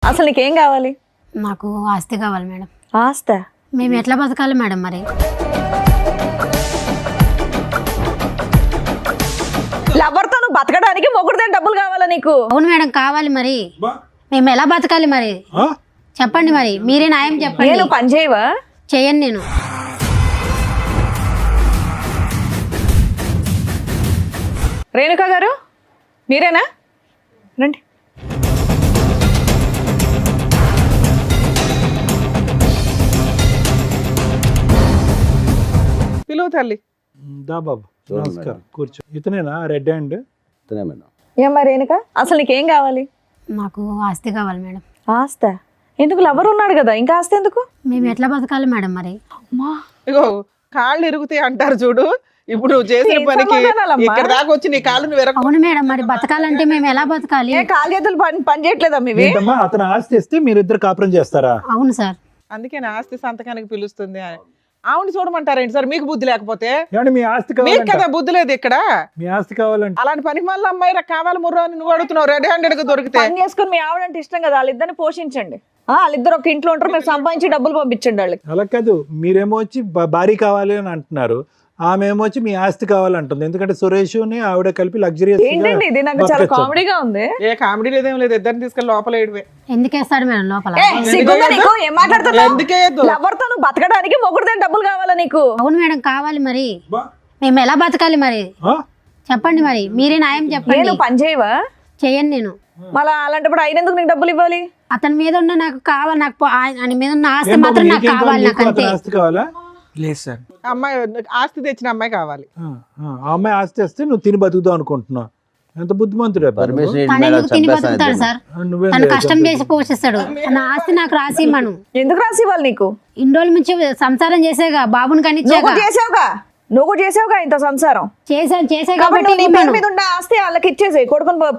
అసలు నీకేం కావాలి? నాకు ఆస్తి కావాలి మేడం. ఆస్తా? మేము ఎట్లా బతకాలి మేడం మరి? లవర్తో నువ్వు బతకడానికి మొగుడితే డబ్బులు కావాలా నీకు? అవును మేడం కావాలి మరి. మేము ఎలా బతకాలి మరి చెప్పండి, మరి మీరే న్యాయం చెప్పండి. నేను పని చేయవా? చేయను నేను. రేణుకా గారు మీరేనా? రండి. పిలువు తల్లి. దా బాబు నమస్కారం, కూర్చో. ఇతనేనా రెడ్ హ్యాండ్? మేడం ఏమ్మా రేణుక, అసలు నీకేం కావాలి? మాకు ఆస్తి కావాలి మేడం. ఆస్తా? ఎందుకు? లవర్ ఉన్నాడు కదా, ఇంకా ఆస్తి ఎందుకు? మేము ఎట్లా బతకాలి మేడం మరి? ఇగో కాళ్ళు ఇరుగుతాయి అంటారు చూడు. ఇప్పుడు నువ్వు చేసిన ఏం పనికి సమాధానాలమ్మా? ఇక్కడ దాకా వచ్చి నీ కాళ్ళను వెరక. అవును మేడం, మరి బతకాలంటే మేము ఎలా బతకాలి? ఏ కాలు చేతులు పని చేయట్లేదా మీవి? ఏంటమ్మా అతను ఆస్తి ఇస్తే మీరిద్దరు కాపురం చేస్తారా? అవును సార్. అందుకే నా ఆస్తి సంతకానికి పిలుస్తుంది. ఆవిడ చూడమంటారేంటి సార్? మీకు బుద్ధి లేకపోతే? ఏమండి మీ ఆస్తి మీకు కావాలంట? కదా బుద్ధి లేదు ఇక్కడ. మీ ఆస్తి కావాలంటే అలాంటి పని మళ్ళీ అమ్మాయి కావాలి ముర్రా అని నువ్వు అడుగుతున్నావు. రెడ్ హ్యాండెడ్ గా దొరికితే పని చేసుకుని మీ ఆవిడంటే ఇష్టం కదా, వాళ్ళిద్దరిని పోషించండి. వాళ్ళిద్దరు ఒక ఇంట్లో ఉంటారు, మీరు సంపాదించి డబ్బులు పంపించండి వాళ్ళకి. అలా కాదు, మీరేమో వచ్చి భారీ కావాలి అని అంటున్నారు, ఆమె ఏమో వచ్చి మీ ఆస్తి కావాలంటుంది. ఎందుకంటే సురేష్ ఆవిడ కలిపి లగ్జరీ. ఏంటండి ఇది? నాకు చాలా కామెడీగా ఉంది. ఏ కామెడీ లేదేం లేదు. ఇద్దరిని తీసుకెళ్ళి లోపల వేయడమే. ఎందుకు వేస్తాడు మేడం లోపల? సిగ్గుందా నీకు? ఏం మాట్లాడుతున్నావు? ఎందుకే లవర్తో నువ్వు బతకడానికి మొగుడితే డబ్బులు కావాలా నీకు? అవును మేడం కావాలి మరి. మేము ఎలా బతకాలి మరి చెప్పండి, మరి మీరే న్యాయం చెప్పండి. నేను పని చేయవా? చేయను నేను. మళ్ళీ అలాంటప్పుడు అయినందుకు నీకు డబ్బులు ఇవ్వాలి? అతని మీద ఉన్న నాకు కావాలి, నాకు ఆయన మీద ఉన్న ఆస్తి మాత్రం నాకు కావాలి. నాకు అంతే. ఆస్తి కావాలా? లేదు సార్. అమ్మాయి ఆస్తి తెచ్చిన అమ్మాయి కావాలి. ఆ అమ్మాయి ఆస్తి వస్తే నువ్వు తిని బతుకుతావు అనుకుంటున్నావు. ఎంత బుద్ధిమంతుడే బాబు. పర్మిషన్ తను ఎందుకు తిని బతుకుతాడు సార్? నువ్వేం తను కష్టం చేసి పోషిస్తాడు. నా ఆస్తి నాకు రాసి ఇమ్మను. ఎందుకు రాసి ఇవ్వాలి నీకు? ఇన్ని రోజుల నుంచి సంసారం చేసేగా, బాబుని నువ్వు కనిచ్చాగా. కూడా చేసావుగా ఇంత సంసారం. చేసే కాబట్టి కాబట్టి నువ్వు నీ పేరు ఇవ్వను. మీద ఉన్న ఆస్తి వాళ్ళకి ఇచ్చేసి కొడుకుని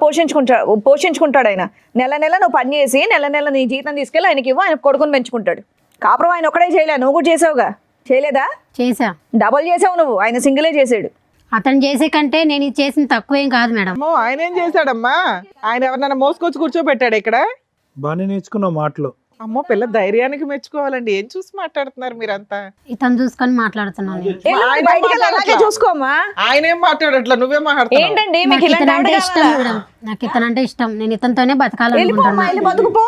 పోషించుకుంటాడు ఆయన. నెల నెల నువ్వు పని చేసి నెల నెల నీ జీతం తీసుకెళ్ళి ఆయనకి ఇవ్వు, ఆయన కొడుకుని పెంచుకుంటాడు. కాపురం ఆయన ఒకడే చేయలే, నువ్వు కూడా చేసావుగా. చేయలేదా? చేసా. డబల్ చేసావు నువ్వు, ఆయన సింగిలే చేసాడు. అతను చేసే కంటే నేను ఇది చేసిన తక్కువేం కాదు మేడం. అమ్మో ఆయన ఏం చేశాడమ్మా? ఆయన ఎవరినైనా మోసుకొచ్చి కూర్చోబెట్టాడు ఇక్కడ? బాగానే నేర్చుకున్నావు మాటలు. అమ్మో పిల్ల ధైర్యానికి మెచ్చుకోవాలండి. ఏం చూసి మాట్లాడుతున్నారు మీరంతా? ఇతను చూసుకొని మాట్లాడుతున్నాను నేను. ఆయన బయటికి వెళ్ళి అలాగే మాట్లాడట్లా. చూసుకోమా? ఆయన ఏం మాట్లాడట్లా, నువ్వే మాట్లాడుతున్నావు. ఏంటండి మీకు నాకు ఇలాంటి ఇతనంటే ఆవిడ ఇష్టం కావాలా? మేడం. నాకు ఇతనంటే ఇష్టం. నేను ఇతనితోనే వెళ్ళిపోమ్మా, బతకాలనుకుంటున్నాను. వెళ్ళి బతుకుపో.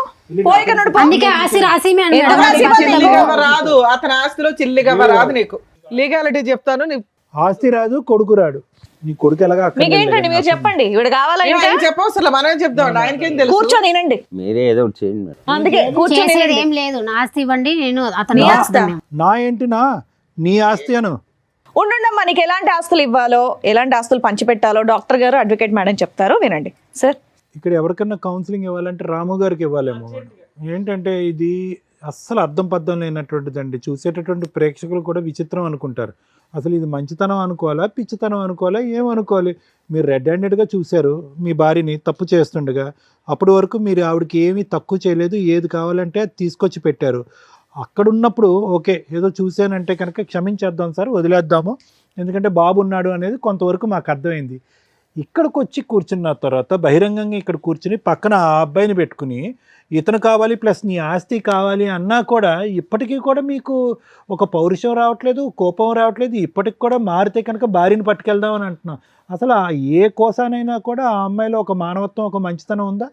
పోయిక నడుపు. అందుకే ఆస్తి రాసి మేడం. ఎందుకు రాసి ఇవ్వాలి? చిల్లిగవ్వ రాదు. అతని ఆస్తిలో చిల్లిగవ్వ రాదు నీకు. లీగాలిటీ చెప్తాను. ఆస్తి రాదు, కొడుకు రాడు. నీ కొడుకు ఎలాగా మీకేంటండి? మీరు చెప్పండి. ఇవిడ కావాలా? ఇంకా ఆయన చెప్పవసరం, మనం చెప్దాం. ఆయనకేం తెలుసు? కూర్చొని వినండి. మీరే ఏదో ఒకటి చేయండి మేడం. అందుకే కూర్చొని చేసేది వినండి. ఏం లేదు. నా ఆస్తి ఇవ్వండి, నేను అతను నీ ఆస్తా? నా ఏంటినా నీ ఆస్తి అను. ఉండుండమ్మా, నీకు ఎలాంటి ఆస్తులు ఇవ్వాలో, ఎలాంటి ఆస్తులు పంచిపెట్టాలో డాక్టర్ గారు, అడ్వకేట్ మేడం చెప్తారో వినండి. సార్, ఇక్కడ ఎవరికన్నా కౌన్సిలింగ్ ఇవ్వాలంటే రాము గారికి ఇవ్వాలేమో. ఏంటంటే ఇది అస్సలు అర్థం పద్ధం లేనటువంటిదండి. చూసేటటువంటి ప్రేక్షకులు కూడా విచిత్రం అనుకుంటారు. అసలు ఇది మంచితనం అనుకోవాలా, పిచ్చితనం అనుకోవాలా, ఏమనుకోవాలి? మీరు రెడ్ హ్యాండెడ్గా చూశారు మీ భార్యని తప్పు చేస్తుండగా. అప్పటి వరకు మీరు ఆవిడకి ఏమీ తక్కువ చేయలేదు, ఏది కావాలంటే అది తీసుకొచ్చి పెట్టారు. అక్కడ ఉన్నప్పుడు ఓకే, ఏదో చూశానంటే కనుక క్షమించేద్దాం సార్, వదిలేద్దాము, ఎందుకంటే బాబు ఉన్నాడు అనేది కొంతవరకు మాకు అర్థమైంది. ఇక్కడికి వచ్చి కూర్చున్న తర్వాత బహిరంగంగా ఇక్కడ కూర్చుని పక్కన ఆ అబ్బాయిని పెట్టుకుని ఇతను కావాలి ప్లస్ నీ ఆస్తి కావాలి అన్నా కూడా ఇప్పటికీ కూడా మీకు ఒక పౌరుషం రావట్లేదు, కోపం రావట్లేదు. ఇప్పటికి కూడా మారితే కనుక భార్యని పట్టుకెళ్దాం అని అంటున్నాం. అసలు ఏ కోసానైనా కూడా ఆ అమ్మాయిలో ఒక మానవత్వం, ఒక మంచితనం ఉందా?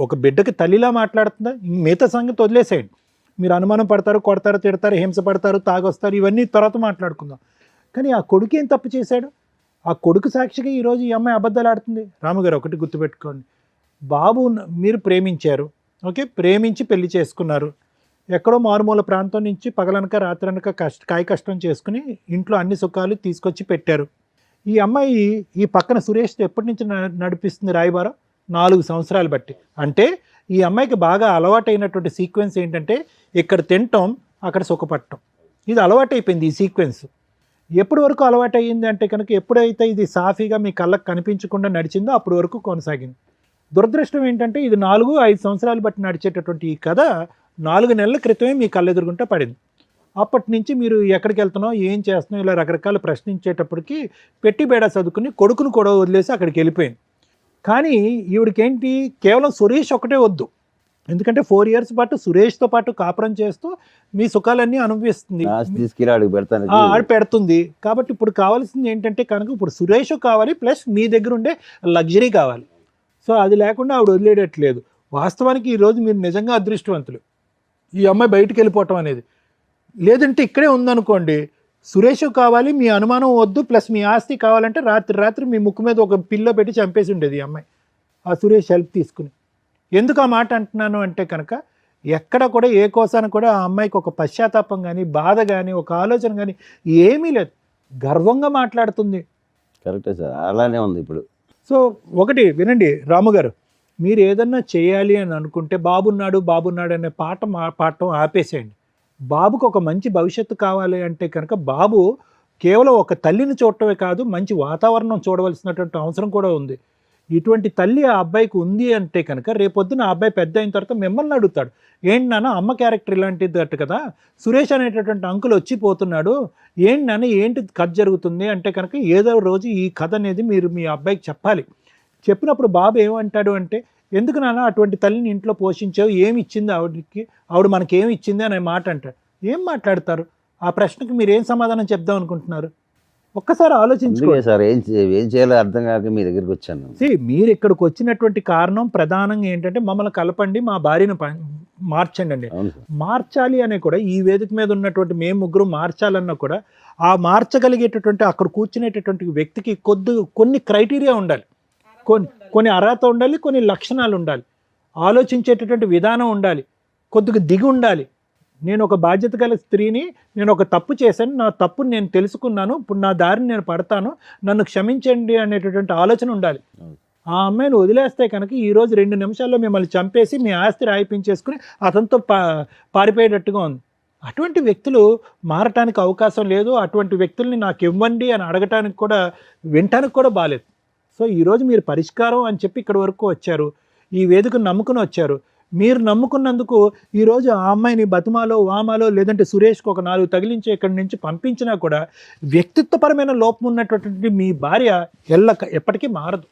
ఒక బిడ్డకి తల్లిలా మాట్లాడుతుందా? మిగతా సంగతి వదిలేసేయండి. మీరు అనుమానం పడతారు, కొడతారు, తిడతారు, హింస పడతారు, తాగొస్తారు, ఇవన్నీ తర్వాత మాట్లాడుకుందాం. కానీ ఆ కొడుకు ఏం తప్పు చేశాడు? ఆ కొడుకు సాక్షిగా ఈరోజు ఈ అమ్మాయి అబద్ధాలు ఆడుతుంది. రాముగారు ఒకటి గుర్తుపెట్టుకోండి, బాబు మీరు ప్రేమించారు, ఓకే, ప్రేమించి పెళ్లి చేసుకున్నారు. ఎక్కడో మారుమూల ప్రాంతం నుంచి పగలనక రాత్రనక కాయ కష్టం చేసుకుని ఇంట్లో అన్ని సుఖాలు తీసుకొచ్చి పెట్టారు. ఈ అమ్మాయి ఈ పక్కన సురేష్ ఎప్పటి నుంచి నడిపిస్తుంది రాయబారం? 4 సంవత్సరాలు బట్టి. అంటే ఈ అమ్మాయికి బాగా అలవాటైనటువంటి సీక్వెన్స్ ఏంటంటే ఇక్కడ తినటం, అక్కడ సుఖపడటం. ఇది అలవాటైపోయింది ఈ సీక్వెన్స్. ఎప్పటి వరకు అలవాటు అయ్యింది అంటే కనుక ఎప్పుడైతే ఇది సాఫీగా మీ కళ్ళకు కనిపించకుండా నడిచిందో అప్పటి వరకు కొనసాగింది. దురదృష్టం ఏంటంటే ఇది 4-5 సంవత్సరాలు బట్టి నడిచేటటువంటి ఈ కథ 4 నెలల క్రితమే మీ కళ్ళెదురుగుంటా పడింది. అప్పటి నుంచి మీరు ఎక్కడికి వెళ్తున్నావు, ఏం చేస్తున్నావు, ఇలా రకరకాలు ప్రశ్నించేటప్పటికి పెట్టి బేడా చదువుకుని కొడుకును కూడా వదిలేసి అక్కడికి వెళ్ళిపోయింది. కానీ ఈవిడికేంటి, కేవలం సురేష్ ఒకటే వద్దు, ఎందుకంటే 4 years పాటు సురేష్తో పాటు కాపురం చేస్తూ మీ సుఖాలన్నీ అనుభవిస్తుంది, ఆస్తి తీసుకెళ్ళి ఆడికి పెడతాను. ఆడ పెడుతుంది. కాబట్టి ఇప్పుడు కావాల్సింది ఏంటంటే కనుక ఇప్పుడు సురేష్ కావాలి, ప్లస్ మీ దగ్గర ఉండే లగ్జరీ కావాలి. సో అది లేకుండా ఆవిడ వదిలేయట్లేదు. వాస్తవానికి ఈరోజు మీరు నిజంగా అదృష్టవంతులు, ఈ అమ్మాయి బయటికి వెళ్ళిపోవటం అనేది. లేదంటే ఇక్కడే ఉందనుకోండి, సురేష్ కావాలి, మీ అనుమానం వద్దు, ప్లస్ మీ ఆస్తి కావాలంటే రాత్రి మీ ముక్కు మీద ఒక పిల్లో పెట్టి చంపేసి ఉండేది ఈ అమ్మాయి, ఆ సురేష్ హెల్ప్ తీసుకుని. ఎందుకు ఆ మాట అంటున్నాను అంటే కనుక ఎక్కడ కూడా ఏ కోసాన కూడా ఆ అమ్మాయికి ఒక పశ్చాత్తాపం కానీ, బాధ కానీ, ఒక ఆలోచన కానీ ఏమీ లేదు. గర్వంగా మాట్లాడుతుంది. కరెక్టే సార్, అలానే ఉంది ఇప్పుడు. సో ఒకటి వినండి రాము గారు, మీరు ఏదన్నా చేయాలి అని అనుకుంటే బాబున్నాడు అనే పాఠం ఆపేసేయండి. బాబుకు ఒక మంచి భవిష్యత్తు కావాలి అంటే కనుక బాబు కేవలం ఒక తల్లిని చూడటమే కాదు, మంచి వాతావరణం చూడవలసినటువంటి అవసరం కూడా ఉంది. ఇటువంటి తల్లి ఆ అబ్బాయికి ఉంది అంటే కనుక రేపొద్దున ఆ అబ్బాయి పెద్ద అయిన తర్వాత మిమ్మల్ని అడుగుతాడు, ఏంటి నాన్న అమ్మ క్యారెక్టర్ ఇలాంటిది అట్టు కదా, సురేష్ అనేటటువంటి అంకుల్ వచ్చిపోతున్నాడు, ఏంటి నాన్న ఏంటి కథ జరుగుతుంది అంటే కనుక ఏదో రోజు ఈ కథ అనేది మీరు మీ అబ్బాయికి చెప్పాలి. చెప్పినప్పుడు బాబు ఏమంటాడు అంటే, ఎందుకు నాన్న అటువంటి తల్లిని ఇంట్లో పోషించావు, ఏమి ఇచ్చింది ఆవిడకి, ఆవిడ మనకేమి ఇచ్చింది అనే మాట అంటాడు. ఏం మాట్లాడతారు? ఆ ప్రశ్నకు మీరు ఏం సమాధానం చెప్దాం అనుకుంటున్నారు? ఒక్కసారి ఆలోచించుకోండి సార్. ఏం చేయాలో అర్థం కాక మీ దగ్గరికి వచ్చాను. మీరు ఇక్కడికి వచ్చినటువంటి కారణం ప్రధానంగా ఏంటంటే మమ్మల్ని కలపండి, మా భార్యను మార్చండి అండి. మార్చాలి అనే కూడా ఈ వేదిక మీద ఉన్నటువంటి మేము ముగ్గురు మార్చాలన్నా కూడా ఆ మార్చగలిగేటటువంటి అక్కడ కూర్చునేటటువంటి వ్యక్తికి కొన్ని క్రైటీరియా ఉండాలి, కొన్ని అర్హత ఉండాలి, కొన్ని లక్షణాలు ఉండాలి, ఆలోచించేటటువంటి విధానం ఉండాలి, కొద్దిగా దిగి ఉండాలి. నేను ఒక బాధ్యత గల స్త్రీని, నేను ఒక తప్పు చేశాను, నా తప్పుని నేను తెలుసుకున్నాను, ఇప్పుడు నా దారిని నేను పడతాను, నన్ను క్షమించండి అనేటటువంటి ఆలోచన ఉండాలి. ఆ అమ్మాయిని వదిలేస్తే కనుక ఈరోజు 2 నిమిషాల్లో మిమ్మల్ని చంపేసి మీ ఆస్తి రాయిపించేసుకుని అతనితో పారిపోయేటట్టుగా ఉంది. అటువంటి వ్యక్తులు మారటానికి అవకాశం లేదు. అటువంటి వ్యక్తుల్ని నాకు ఇవ్వండి అని అడగటానికి కూడా వినటానికి కూడా బాలేదు. సో ఈరోజు మీరు పరిష్కారం అని చెప్పి ఇక్కడి వరకు వచ్చారు, ఈ వేదికను నమ్ముకుని వచ్చారు. మీరు నమ్ముకున్నందుకు ఈరోజు ఆ అమ్మాయిని బతుమాలో వామాలో లేదంటే సురేష్కి ఒక 4 తగిలించి ఇక్కడి నుంచి పంపించినా కూడా వ్యక్తిత్వపరమైన లోపం ఉన్నటువంటి మీ భార్య ఎప్పటికీ మారదు.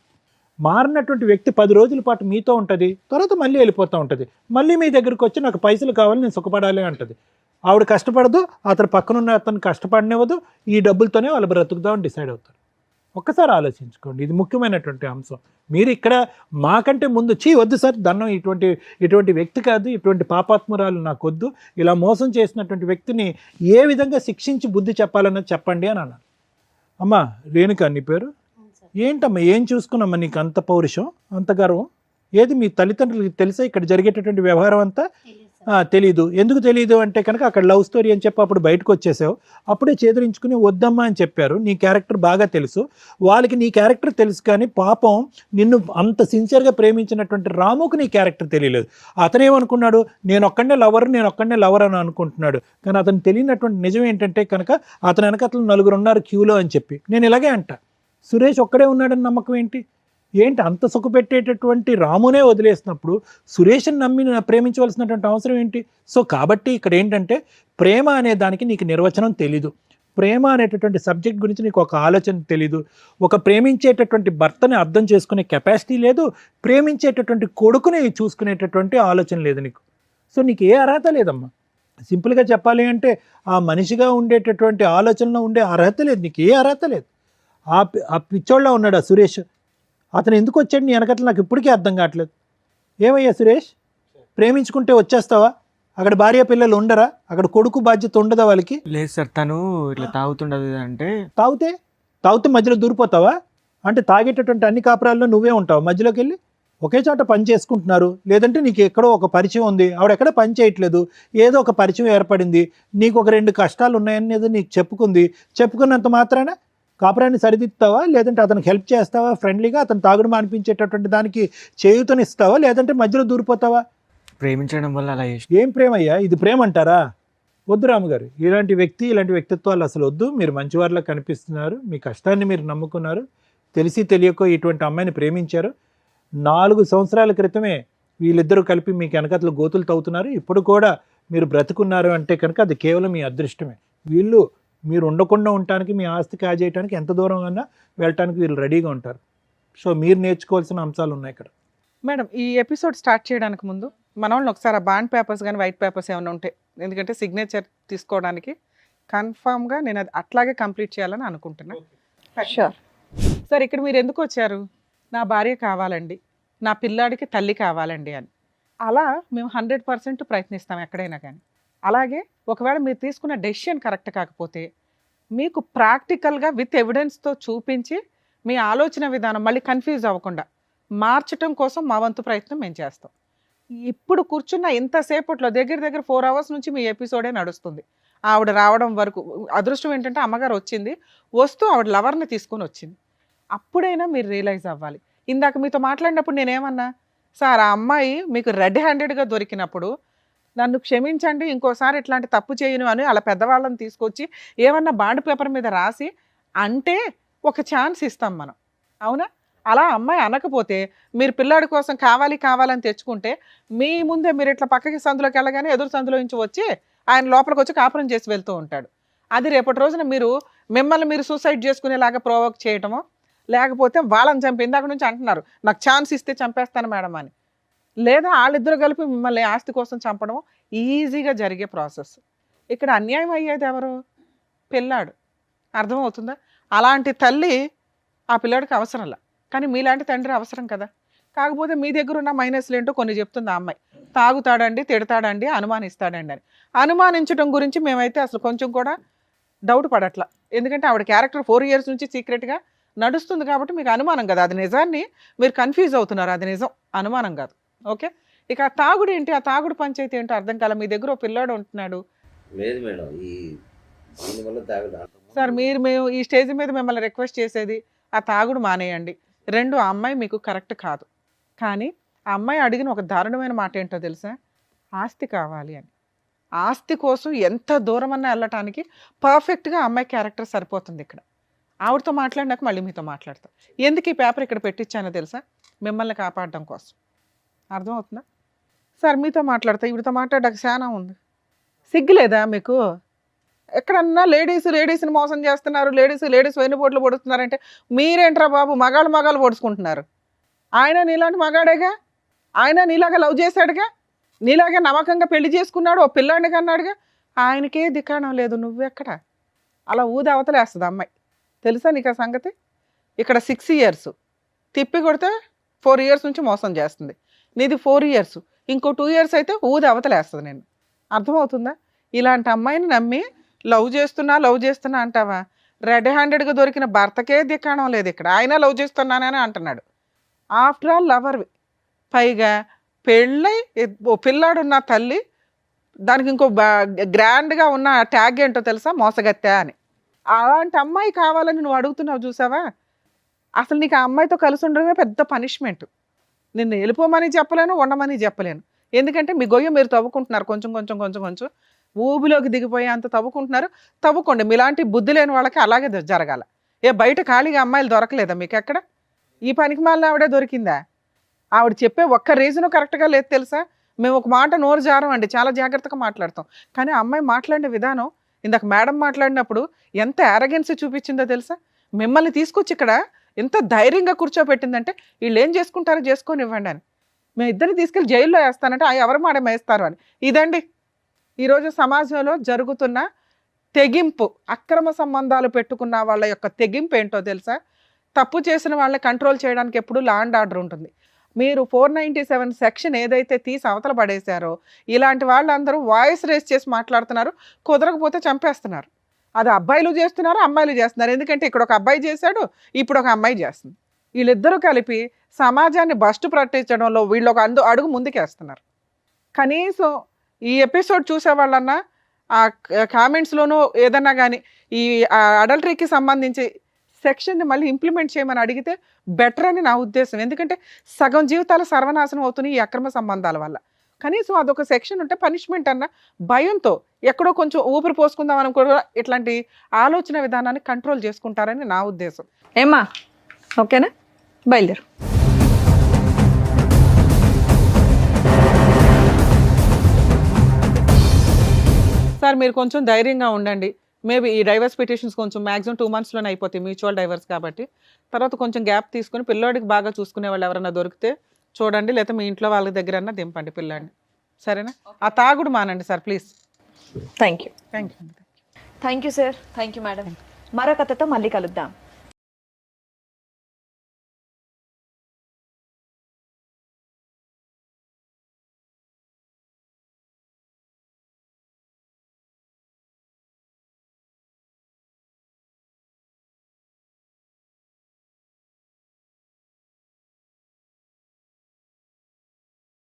మారినటువంటి వ్యక్తి 10 రోజుల పాటు మీతో ఉంటుంది, తర్వాత మళ్ళీ వెళ్ళిపోతూ ఉంటుంది. మళ్ళీ మీ దగ్గరికి వచ్చి నాకు పైసలు కావాలి, నేను సుఖపడాలి అంటుంది. ఆవిడ కష్టపడదు, అతను పక్కనున్న అతను కష్టపడనివ్వదు, ఈ డబ్బులతోనే వాళ్ళు బ్రతుకుదామని డిసైడ్ అవుతారు. ఒక్కసారి ఆలోచించుకోండి, ఇది ముఖ్యమైనటువంటి అంశం. మీరు ఇక్కడ మాకంటే ముందు వద్దు సార్ దండం, ఇటువంటి వ్యక్తి కాదు, ఇటువంటి పాపాత్మురాలు నాకు వద్దు, ఇలా మోసం చేసినటువంటి వ్యక్తిని ఏ విధంగా శిక్షించి బుద్ధి చెప్పాలన్నది చెప్పండి అని అన్నాను. అమ్మా రేణుక నీ పేరు ఏంటమ్మా, ఏం చూసుకున్నామ్మా నీకు అంత పౌరుషం, అంత గర్వం? ఏది మీ తల్లిదండ్రులకి తెలుసా ఇక్కడ జరిగేటటువంటి వ్యవహారం అంతా? తెలీదు. ఎందుకు తెలియదు అంటే కనుక అక్కడ లవ్ స్టోరీ అని చెప్పి అప్పుడు బయటకు వచ్చేసావు, అప్పుడే చేదరించుకుని వద్దమ్మా అని చెప్పారు. నీ క్యారెక్టర్ బాగా తెలుసు, వాళ్ళకి నీ క్యారెక్టర్ తెలుసు, కానీ పాపం నిన్ను అంత సిన్సియర్గా ప్రేమించినటువంటి రాముకు నీ క్యారెక్టర్ తెలియలేదు. అతనేమనుకున్నాడు, నేను ఒక్కడే లవర్ అని అనుకుంటున్నాడు. కానీ అతను తెలియనటువంటి నిజం ఏంటంటే కనుక అతని వెనకతలు 4 ఉన్నారు క్యూలో అని చెప్పి. నేను ఇలాగే అంట, సురేష్ ఒక్కడే ఉన్నాడని నమ్మకం ఏంటి అంత సుఖపెట్టేటటువంటి రామునే వదిలేసినప్పుడు సురేష్ని నమ్మి ప్రేమించవలసినటువంటి అవసరం ఏంటి? సో కాబట్టి ఇక్కడ ఏంటంటే ప్రేమ అనే దానికి నీకు నిర్వచనం తెలీదు, ప్రేమ అనేటటువంటి సబ్జెక్ట్ గురించి నీకు ఒక ఆలోచన తెలీదు, ఒక ప్రేమించేటటువంటి భర్తని అర్థం చేసుకునే కెపాసిటీ లేదు, ప్రేమించేటటువంటి కొడుకుని చూసుకునేటటువంటి ఆలోచన లేదు నీకు. సో నీకు ఏ అర్హత లేదమ్మా. సింపుల్గా చెప్పాలి అంటే ఆ మనిషిగా ఉండేటటువంటి ఆలోచనలో ఉండే అర్హత లేదు, నీకు ఏ అర్హత లేదు. ఆ పిచ్చోళ్ళ ఉన్నాడు ఆ సురేష్, అతను ఎందుకు వచ్చాడు నీ వెనకట్ల నాకు ఇప్పటికీ అర్థం కావట్లేదు. ఏమయ్యా సురేష్, ప్రేమించుకుంటే వచ్చేస్తావా? అక్కడ భార్య పిల్లలు ఉండరా? అక్కడ కొడుకు బాధ్యత ఉండదా వాళ్ళకి? లేదు సార్, తను ఇట్లా తాగుతుండదు అంటే. తాగితే మధ్యలో దూరిపోతావా? అంటే తాగేటటువంటి అన్ని కాపురాల్లో నువ్వే ఉంటావు మధ్యలోకి వెళ్ళి? ఒకే చోట పని చేసుకుంటున్నారు, లేదంటే నీకు ఎక్కడో ఒక పరిచయం ఉంది, ఆవిడెక్కడ పని చేయట్లేదు, ఏదో ఒక పరిచయం ఏర్పడింది, నీకు ఒక 2 కష్టాలు ఉన్నాయనేది నీకు చెప్పుకున్నంత మాత్రాన కాపురాన్ని సరిదిద్దుతావా? లేదంటే అతనికి హెల్ప్ చేస్తావా ఫ్రెండ్లీగా? అతను తాగుడు మానిపించేటటువంటి దానికి చేయూతనిస్తావా? లేదంటే మధ్యలో దూరిపోతావా? ప్రేమించడం వల్ల అలా చేసి. ఏం ప్రేమయ్యా ఇది? ప్రేమ అంటారా? వద్దు రాముగారు, ఇలాంటి వ్యక్తిత్వాలు అసలు వద్దు. మీరు మంచివారిలా కనిపిస్తున్నారు, మీ కష్టాన్ని మీరు నమ్ముకున్నారు, తెలిసి తెలియకో ఇటువంటి అమ్మాయిని ప్రేమించారు. 4 సంవత్సరాల క్రితమే వీళ్ళిద్దరూ కలిపి మీకు వెనకతలు గోతులు తవ్వుతున్నారు, ఇప్పుడు కూడా మీరు బ్రతుకున్నారు అంటే కనుక అది కేవలం మీ అదృష్టమే. మీరు ఉండకుండా ఉండటానికి, మీ ఆస్తి కాజేయడానికి ఎంత దూరం అన్నా వెళ్ళటానికి వీళ్ళు రెడీగా ఉంటారు. సో మీరు నేర్చుకోవాల్సిన అంశాలు ఉన్నాయి ఇక్కడ. మేడం ఈ ఎపిసోడ్ స్టార్ట్ చేయడానికి ముందు మన వాళ్ళని ఒకసారి ఆ బాండ్ పేపర్స్ కానీ వైట్ పేపర్స్ ఏమైనా ఉంటాయి, ఎందుకంటే సిగ్నేచర్ తీసుకోవడానికి కన్ఫామ్గా నేను అది అట్లాగే కంప్లీట్ చేయాలని అనుకుంటున్నా. షూర్. సార్ ఇక్కడ మీరు ఎందుకు వచ్చారు? నా భార్య కావాలండి, నా పిల్లాడికి తల్లి కావాలండి అని. అలా మేము 100% ప్రయత్నిస్తాం ఎక్కడైనా కానీ. అలాగే ఒకవేళ మీరు తీసుకున్న డెసిషన్ కరెక్ట్ కాకపోతే మీకు ప్రాక్టికల్గా విత్ ఎవిడెన్స్తో చూపించి మీ ఆలోచన విధానం మళ్ళీ కన్ఫ్యూజ్ అవ్వకుండా మార్చటం కోసం మా వంతు ప్రయత్నం మేము చేస్తాం. ఇప్పుడు కూర్చున్న ఇంతసేపట్లో దగ్గర దగ్గర 4 hours నుంచి మీ ఎపిసోడే నడుస్తుంది. ఆవిడ రావడం వరకు అదృష్టం ఏంటంటే అమ్మగారు వచ్చింది, వస్తూ ఆవిడ లవర్ని తీసుకొని వచ్చింది. అప్పుడైనా మీరు రియలైజ్ అవ్వాలి. ఇందాక మీతో మాట్లాడినప్పుడు నేనేమన్నా, సార్ ఆ అమ్మాయి మీకు రెడ్ హ్యాండెడ్గా దొరికినప్పుడు నన్ను క్షమించండి, ఇంకోసారి ఇట్లాంటి తప్పు చేయను అని అలా పెద్దవాళ్ళని తీసుకొచ్చి ఏమన్నా బాండ్ పేపర్ మీద రాసి అంటే ఒక ఛాన్స్ ఇస్తాం మనం, అవునా? అలా అమ్మాయి అనకపోతే మీరు పిల్లాడి కోసం కావాలి కావాలని తెచ్చుకుంటే మీ ముందే మీరు ఇట్లా పక్కకి సందులోకి వెళ్ళగానే ఎదురు సందులో నుంచి వచ్చి ఆయన లోపలికి వచ్చి కాపురం చేసి వెళ్తూ ఉంటాడు. అది రేపటి రోజున మిమ్మల్ని మీరు సూసైడ్ చేసుకునేలాగా ప్రొవోక్ చేయటమో, లేకపోతే వాళ్ళని చంపి ఇందాక నుంచి అంటున్నారు నాకు ఛాన్స్ ఇస్తే చంపేస్తాను మేడం అని, లేదా వాళ్ళిద్దరు కలిపి మిమ్మల్ని ఆస్తి కోసం చంపడం ఈజీగా జరిగే ప్రాసెస్. ఇక్కడ అన్యాయం అయ్యేది ఎవరు? పిల్లాడు. అర్థమవుతుందా? అలాంటి తల్లి ఆ పిల్లాడికి అవసరంలా, కానీ మీలాంటి తండ్రి అవసరం కదా. కాకపోతే మీ దగ్గర ఉన్న మైనస్లు ఏంటో కొన్ని చెప్తుంది ఆ అమ్మాయి. తాగుతాడండి, తిడతాడండి, అనుమానిస్తాడండి అని. అనుమానించడం గురించి మేమైతే అసలు కొంచెం కూడా డౌట్ పడట్లా, ఎందుకంటే ఆవిడ క్యారెక్టర్ 4 years నుంచి సీక్రెట్గా నడుస్తుంది కాబట్టి మీకు అనుమానం కదా. అది నిజాన్ని మీరు కన్ఫ్యూజ్ అవుతున్నారు, అది నిజం, అనుమానం కాదు. ఓకే, ఇక ఆ తాగుడు ఏంటి, ఆ తాగుడు పంచాయతీ ఏంటో అర్థం కాల. మీ దగ్గర ఓ పిల్లాడు ఉంటున్నాడు. లేదు మేడం, ఈ దీనివల్ల తాగడం సార్ మేము ఈ స్టేజ్ మీద మిమ్మల్ని రిక్వెస్ట్ చేసేది ఆ తాగుడు మానేయండి. 2, ఆ అమ్మాయి మీకు కరెక్ట్ కాదు, కానీ ఆ అమ్మాయి అడిగిన ఒక దారుణమైన మాట ఏంటో తెలుసా? ఆస్తి కావాలి అని. ఆస్తి కోసం ఎంత దూరమన్నా వెళ్ళటానికి పర్ఫెక్ట్గా అమ్మాయి క్యారెక్టర్ సరిపోతుంది. ఇక్కడ ఆవిడతో మాట్లాడినాక మళ్ళీ మీతో మాట్లాడతాం. ఎందుకు ఈ పేపర్ ఇక్కడ పెట్టించానో తెలుసా? మిమ్మల్ని కాపాడడం కోసం. అర్థమవుతుందా? సార్ మీతో మాట్లాడతా, ఈవిడతో మాట్లాడడానికి చాలా ఉంది. సిగ్గులేదా మీకు? ఎక్కడన్నా లేడీస్ని మోసం చేస్తున్నారు, లేడీస్ వెన్నుపోట్లు పొడుస్తున్నారంటే మీరేంట్రా బాబు మగాళ్ళు పొడుచుకుంటున్నారు? ఆయన నీలాంటి మగాడేగా, ఆయన నీలాగా లవ్ చేశాడుగా, నీలాగే నమ్మకంగా పెళ్లి చేసుకున్నాడు, ఓ పిల్లాడిని కన్నాడుగా, ఆయనకే దిక్కాణం లేదు. నువ్వెక్కడ? అలా ఊది అవతలేస్తుంది అమ్మాయి, తెలుసా నీకు ఆ సంగతి? ఇక్కడ 6 years తిప్పి కొడితే 4 years నుంచి మోసం చేస్తుంది. నీది 4 years, ఇంకో 2 years అయితే ఊది అవతలేస్తుంది నేను. అర్థమవుతుందా? ఇలాంటి అమ్మాయిని నమ్మి లవ్ చేస్తున్నా అంటావా? రెడ్ హ్యాండెడ్గా దొరికిన భర్తకే దిక్కాణం లేదు ఇక్కడ, ఆయన లవ్ చేస్తున్నానని అంటున్నాడు. ఆఫ్టర్ ఆల్ లవర్వి, పైగా పెళ్ళై ఓ పిల్లాడున్న తల్లి, దానికి ఇంకో గ్రాండ్గా ఉన్న ట్యాగ్ ఏంటో తెలుసా? మోసగత్తె అని. అలాంటి అమ్మాయి కావాలని నువ్వు అడుగుతున్నావు చూసావా? అసలు నీకు ఆ అమ్మాయితో కలిసి ఉండడమే పెద్ద పనిష్మెంట్. నిన్ను వెళ్ళిపోమని చెప్పలేను, ఉండమని చెప్పలేను, ఎందుకంటే మీ గొయ్య మీరు తవ్వుకుంటున్నారు, కొంచెం ఊబిలోకి దిగిపోయి అంత తవ్వుకోండి. మీలాంటి బుద్ధి లేని వాళ్ళకి అలాగే జరగాల. బయట ఖాళీగా అమ్మాయిలు దొరకలేదా మీకు ఎక్కడ? ఈ పనికి మాలిన ఆవిడే దొరికిందా? ఆవిడ చెప్పే ఒక్క రీజను కరెక్ట్గా లేదు తెలుసా? మేము ఒక మాట నోరు జారం అండి, చాలా జాగ్రత్తగా మాట్లాడతాం, కానీ అమ్మాయి మాట్లాడిన విధానం ఇందాక మేడం మాట్లాడినప్పుడు ఎంత యారగెన్స్ చూపించిందో తెలుసా? మిమ్మల్ని తీసుకొచ్చి ఇక్కడ ఎంత ధైర్యంగా కూర్చోబెట్టిందంటే వీళ్ళు ఏం చేసుకుంటారో చేసుకొని ఇవ్వండి అని. మేము ఇద్దరిని తీసుకెళ్ళి జైల్లో వేస్తానంటే ఎవరు మాట వేస్తారు అని. ఇదండి ఈరోజు సమాజంలో జరుగుతున్న తెగింపు. అక్రమ సంబంధాలు పెట్టుకున్న వాళ్ళ యొక్క తెగింపు ఏంటో తెలుసా? తప్పు చేసిన వాళ్ళని కంట్రోల్ చేయడానికి ఎప్పుడు లా అండ్ ఆర్డర్ ఉంటుంది. మీరు 497 సెక్షన్ ఏదైతే తీసి అవతల పడేశారో, ఇలాంటి వాళ్ళందరూ వాయిస్ రేస్ చేసి మాట్లాడుతున్నారు, కుదరకపోతే చంపేస్తున్నారు. అది అబ్బాయిలు చేస్తున్నారు, అమ్మాయిలు చేస్తున్నారు. ఎందుకంటే ఇక్కడ ఒక అబ్బాయి చేశాడు, ఇప్పుడు ఒక అమ్మాయి చేస్తుంది. వీళ్ళిద్దరూ కలిపి సమాజాన్ని బస్టు పట్టించడంలో వీళ్ళు ఒక అడుగు ముందుకేస్తున్నారు. కనీసం ఈ ఎపిసోడ్ చూసే వాళ్ళన్నా ఆ కామెంట్స్లోనూ ఏదన్నా కానీ ఈ అడల్టరీకి సంబంధించి సెక్షన్ని మళ్ళీ ఇంప్లిమెంట్ చేయమని అడిగితే బెటర్ అని నా ఉద్దేశం. ఎందుకంటే సగం జీవితాలు సర్వనాశనం అవుతున్నాయి ఈ అక్రమ సంబంధాల వల్ల. కనీసం అదొక సెక్షన్ ఉంటే పనిష్మెంట్ అన్న భయంతో ఎక్కడో కొంచెం ఊపిరి పోసుకుందాం అని కూడా ఇట్లాంటి ఆలోచన విధానాన్ని కంట్రోల్ చేసుకుంటారని నా ఉద్దేశం. ఏమ్మా ఓకేనా? బయలుదేరు. సార్ మీరు కొంచెం ధైర్యంగా ఉండండి. మేబీ ఈ డైవర్స్ పిటిషన్స్ కొంచెం మ్యాక్సిమం 2 monthsలోనే అయిపోతాయి, మ్యూచువల్ డైవర్స్ కాబట్టి. తర్వాత కొంచెం గ్యాప్ తీసుకుని పిల్లోడికి బాగా చూసుకునే వాళ్ళు ఎవరైనా దొరికితే చూడండి, లేకపోతే మీ ఇంట్లో వాళ్ళ దగ్గర దింపండి పిల్లాడిని, సరేనా? ఆ తాగుడు మానండి sir please. Thank you thank you. Thank you sir, thank you madam. మరో కథతో మళ్ళీ కలుద్దాం.